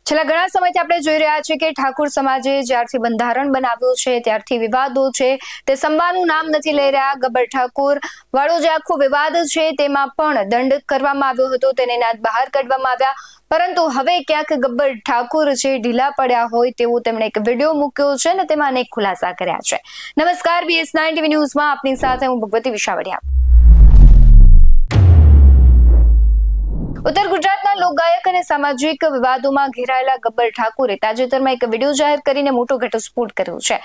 છેલ્લા ઘણા સમયથી આપણે જોઈ રહ્યા છીએ કે ઠાકોર સમાજે જ્યારથી બંધારણ બનાવ્યું છે ત્યારથી વિવાદો છે તે સંભાળવાનું નામ નથી લઈ રહ્યા. ગબ્બર ઠાકોર વાળો જે આખો વિવાદ છે તેમાં પણ દંડ કરવામાં આવ્યો હતો, તેને નાદ બહાર કાઢવામાં આવ્યા. પરંતુ હવે ક્યાંક ગબ્બર ઠાકોર છે ઢીલા પડ્યા હોય તેવું તેમણે એક વિડીયો મૂક્યો છે અને તેમાં અનેક ખુલાસા કર્યા છે. નમસ્કાર, BS9 TV ન્યૂઝમાં આપની સાથે હું ભગવતી વિશાવડિયા. ઉત્તર ગુજરાતના લોકગાયક અને સામાજિક વિવાદોમાં ઘેરાયેલા ગબ્બર ઠાકોરે તાજેતરમાં એક વિડીયો જાહેર કરીને મોટો ઘટસ્ફોટ કર્યો છે.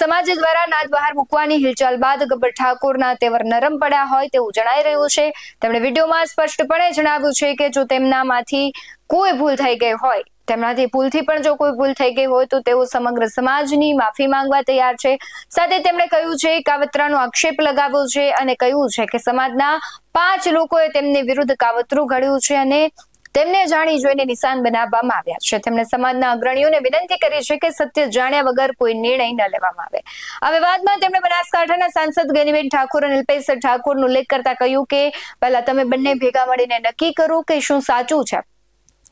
સમાજ દ્વારા નાદ બહાર મૂકવાની હિલચાલ બાદ ગબ્બર ઠાકોરના તેવર નરમ પડ્યા હોય તેવું જણાઈ રહ્યું છે. તેમણે વિડીયોમાં સ્પષ્ટપણે જણાવ્યું છે કે જો તેમનામાંથી કોઈ ભૂલ થઈ ગઈ હોય, તેમનાથી ભૂલથી પણ જો કોઈ ભૂલ થઈ ગઈ હોય તો તેઓ સમગ્ર સમાજની માફી માંગવા તૈયાર છે. સાથે તેમણે કહ્યું છે કાવતરાનો આક્ષેપ લગાવ્યો છે અને કહ્યું છે કે સમાજના 5 લોકોએ તેમની વિરુદ્ધ કાવતરું ઘડ્યું છે અને તેમને જાણી જોઈને નિશાન બનાવવામાં આવ્યા છે. તેમણે સમાજના અગ્રણીઓને વિનંતી કરી છે કે સત્ય જાણ્યા વગર કોઈ નિર્ણય ન લેવામાં આવે. આ વિવાદમાં તેમણે બનાસકાંઠાના સાંસદ ગેનીબેન ઠાકોર અને અલ્પેશ ઠાકોરનો ઉલ્લેખ કરતા કહ્યું કે પહેલા તમે બંને ભેગા મળીને નક્કી કરો કે શું સાચું છે.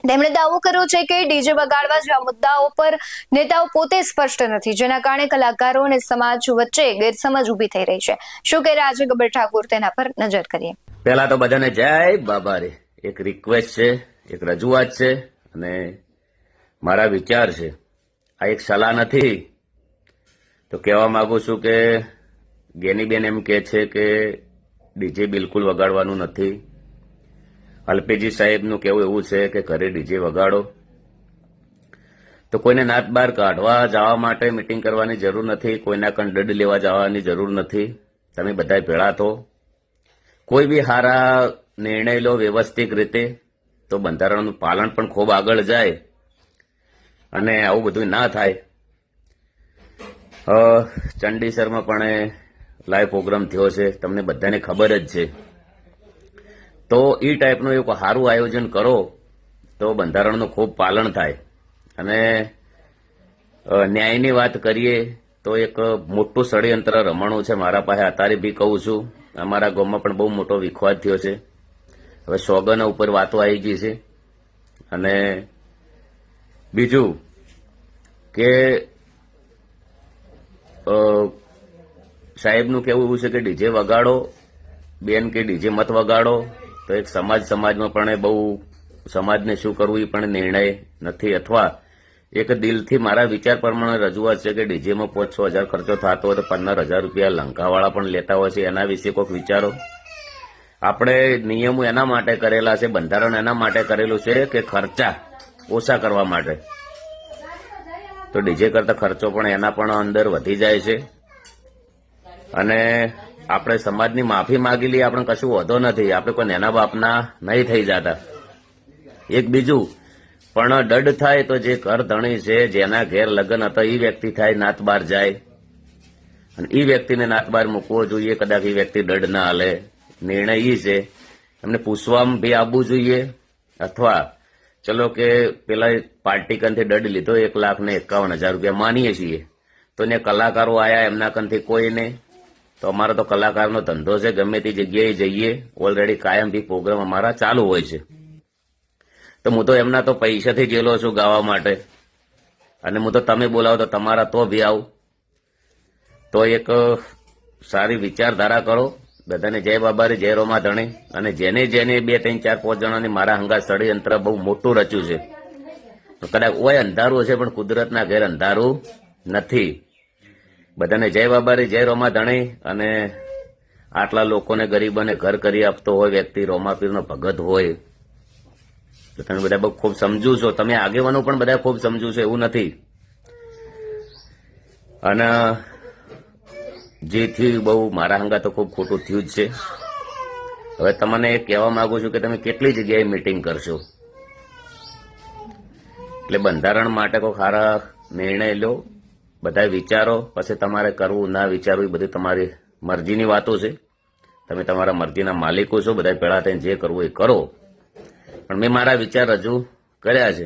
તેમણે દાવો કર્યો છે કે ડીજે વગાડવા જેવા મુદ્દાઓ પર નેતાઓ પોતે સ્પષ્ટ નથી, જેના કારણે કલાકારો અને સમાજ વચ્ચે ગેરસમજ ઉભી થઈ રહી છે. શું કહી રહ્યા છે ગબ્બર ઠાકોર, તેના પર નજર કરીએ. પહેલા તો બધાને જય બાબા રે. એક રિક્વેસ્ટ છે, એક રજૂઆત છે અને મારા વિચાર છે. આ એક સલાહ નથી. તો કહેવા માંગુ છું કે ગેનીબેન એમ કે છે કે ડીજે બિલકુલ વગાડવાનું નથી. અલ્પેજી સાહેબનું કહેવું એવું છે કે ઘરે ડીજે વગાડો. તો કોઈને નાત બહાર કાઢવા જવા માટે મિટિંગ કરવાની જરૂર નથી, કોઈના કંડડ લેવા જવાની જરૂર નથી. તમે બધા ભેળા થો, કોઈ બી સારા નિર્ણય લો વ્યવસ્થિત રીતે, તો બંધારણનું પાલન પણ ખૂબ આગળ જાય અને આવું બધું ના થાય. ચંડીસરમાં પણ લાઈવ પ્રોગ્રામ થયો છે, તમને બધાને ખબર જ છે. તો એ ટાઈપનું એક સારું આયોજન કરો તો બંધારણનું ખૂબ પાલન થાય. અને ન્યાયની વાત કરીએ તો એક મોટું ષડયંત્ર રમણું છે મારા પાસે. અત્યારે બી કહું છું, અમારા ગામમાં પણ બહુ મોટો વિખવાદ થયો છે. હવે સોગના ઉપર વાતો આવી ગઈ છે. અને બીજું કે સાહેબનું કહેવું એવું છે કે ડીજે વગાડો, બેન કે ડીજે મત વગાડો. તો એક સમાજમાં પણ બહુ સમાજને શું કરવું એ પણ નિર્ણય નથી. અથવા એક દિલથી મારા વિચાર પ્રમાણે રજૂઆત છે કે ડીજેમાં 5-6 હજાર ખર્ચો થતો હોય તો 15,000 રૂપિયા લંકાવાળા પણ લેતા હોય છે. એના વિશે કોઈક વિચારો. આપણે નિયમો એના માટે કરેલા છે, બંધારણ એના માટે કરેલું છે કે ખર્ચા ઓછા કરવા માટે. તો ડીજે કરતા ખર્ચો પણ એના પણ અંદર વધી જાય છે. અને આપણે સમાજની માફી માગી લઈએ, આપણે કશું વધો નથી. આપણે કોઈ નેના બાપના નહીં થઈ જતા. એક બીજું પણ દંડ થાય તો જે ઘર ધણી છે, જેના ઘેર લગ્ન હતા એ વ્યક્તિ થાય નાત બાર જાય અને એ વ્યક્તિને નાત બાર મૂકવો જોઈએ. કદાચ એ વ્યક્તિ દંડ ના હાલે. નિર્ણય એ છે એમને પૂછવામાં બી આવવું જોઈએ. અથવા ચલો કે પેલા પાર્ટી કંથી દંડ લીધો 1,51,000 રૂપિયા માનીએ છીએ, તો ને કલાકારો આયા એમના કંથી કોઈ નહીં. તો અમારો તો કલાકારનો ધંધો છે, ગમે તે જગ્યાએ જઈએ ઓલરેડી કાયમ બી પ્રોગ્રામ અમારા ચાલુ હોય છે. તો હું તો એમના તો પૈસાથી ગયેલો છું ગાવા માટે. અને હું તો તમે બોલાવો તો તમારા તો બી આવું. તો એક સારી વિચારધારા કરો. બધાને જય બાબારી, જય રોમા ધણી. અને જેને 2, 3, 4, 5 જણાની મારા હંગા ષડયંત્ર બહુ મોટું રચ્યું છે. તો કદાચ ઓય અંધારું છે પણ કુદરતના ઘેર અંધારું નથી. બધાને જય બાબારી, જય રોમા ધણી. અને આટલા લોકોને ગરીબોને ઘર કરી આપતો હોય વ્યક્તિ, રોમાપીરનો ભગત હોય, તો તમે બધા બહુ ખૂબ સમજુ છો. તમે આગેવાનો પણ બધા ખૂબ સમજુ છો એવું નથી. અને જેથી બહુ મારા હંગા તો ખૂબ ખોટું થયું જ છે. હવે તમને કહેવા માંગુ છું કે તમે કેટલી જગ્યાએ મિટિંગ કરશો. એટલે બંધારણ માટે કોઈ સારા નિર્ણય લો, બધા વિચારો. પછી તમારે કરવું ના વિચારવું એ બધી તમારી મરજીની વાતો છે. તમે તમારા મરજીના માલિકો છો. બધા ભેળા થઈને જે કરવું એ કરો. પણ મેં મારા વિચાર રજૂ કર્યા છે.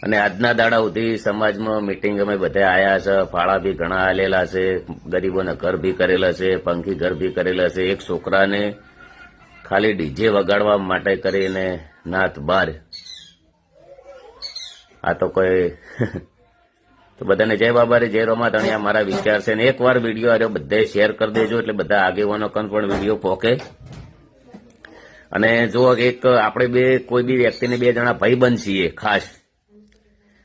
અને આજના દાડા સુધી સમાજમાં મિટિંગ અમે બધા આવ્યા છે. ફાળા બી ઘણા આલેલા છે. ગરીબોને ઘર બી કરેલા છે, પંખી ઘર બી કરેલા છે. એક છોકરાને ખાલી ડીજે વગાડવા માટે કરીને નાત બાર આ તો કોઈ તો બધાને જય બાબારી, જય રમાધણી. આ મારા વિચાર છે ને એકવાર વિડીયો આર્યો બધાએ શેર કરી દેજો એટલે બધા આગેવાનો કન પણ વિડીયો પોકે. અને જો એક આપણે કોઈ બી વ્યક્તિને 2 જણા ભાઈબંધ છીએ ખાસ,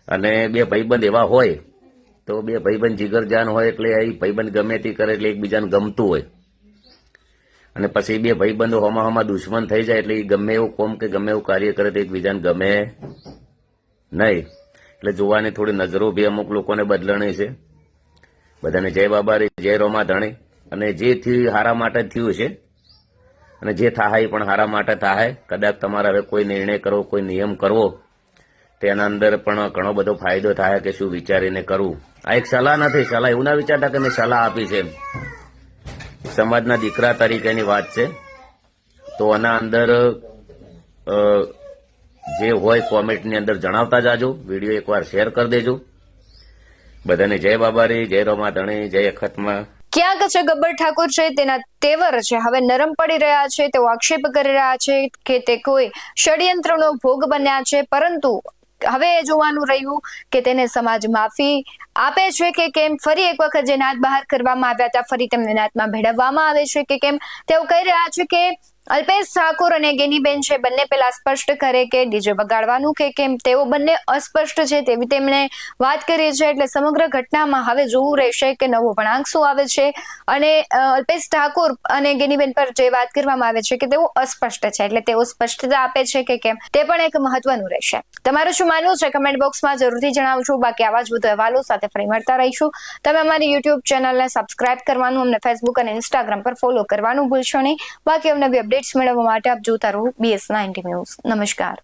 અને 2 ભાઈબંધ એવા હોય તો 2 ભાઈબંધ જીગરજાન હોય એટલે એ ભાઈબંધ ગમે તે કરે એટલે એકબીજાને ગમતું હોય, અને પછી 2 ભાઈબંધો હોમાં દુશ્મન થઈ જાય એટલે એ ગમે એવું કોમ કે ગમે એવું કાર્ય કરે તો એકબીજાને ગમે નહીં. એટલે જોવાની થોડી નજરો બી અમુક લોકોને બદલણી છે. બધાને જય બાબારી, જય રમાધણી. અને જે થયું હારા માટે થયું છે, અને જે થાય પણ હારા માટે થાય. કદાચ તમારે હવે કોઈ નિર્ણય કરવો, કોઈ નિયમ કરવો, તેના અંદર પણ ઘણો બધો ફાયદો થાય કે શું વિચારીને કરવું. આ એક સલાહ નથી, સલાહ એવું ના વિચારતા કે મેં સલાહ આપી છે. સમાજના દીકરા તરીકેની વાત છે. તો આના અંદર જે હોય કોમેન્ટની અંદર જણાવતા જાજો. વિડીયો એકવાર શેર કરી દેજો. બધાને જય બાબારી, જય રમાધણી, જય અખતમાં. ક્યાંક છે ગબ્બર ઠાકોર છે તેના તેવર છે હવે નરમ પડી રહ્યા છે. તેઓ આક્ષેપ કરી રહ્યા છે કે તે કોઈ ષડયંત્રનો ભોગ બન્યા છે, પરંતુ હવે એ જોવાનું રહ્યું કે તેને સમાજ માફી આપે છે કે કેમ. ફરી એક વખત જે નાદ બહાર કરવામાં આવ્યા હતા ફરી તેમને નાદમાં ભેળવવામાં આવે છે કે કેમ, તેઓ કહી રહ્યા છે કે અલ્પેશ ઠાકોર અને ગેનીબેન છે બંને પેલા સ્પષ્ટ કરે કે ડીજે વગાડવાનું કે કેમ. તેઓ બંને અસ્પષ્ટ છે તેવી તેમણે વાત કરી છે. એટલે સમગ્ર ઘટનામાં હવે જોવું રહેશે કે નવો વળાંક શું આવે છે. અને અલ્પેશ ઠાકોર અને ગેનીબેન પર જે વાત કરવામાં આવે છે કે તેઓ અસ્પષ્ટ છે, એટલે તેઓ સ્પષ્ટતા આપે છે કે કેમ તે પણ એક મહત્વનું રહેશે. તમારું શું માનવું છે કમેન્ટ બોક્સમાં જરૂરથી જણાવજો. બાકી આવા જ વધુ અહેવાલો સાથે ફરી મળતા રહીશું. તમે અમારી યુટ્યુબ ચેનલને સબસ્ક્રાઇબ કરવાનું, અમને ફેસબુક અને ઇન્સ્ટાગ્રામ પર ફોલો કરવાનું ભૂલશો નહીં. બાકી અમને અપડેટ્સ મેળવવા માટે આપ જોતા રહો BS90 ન્યૂઝ. નમસ્કાર.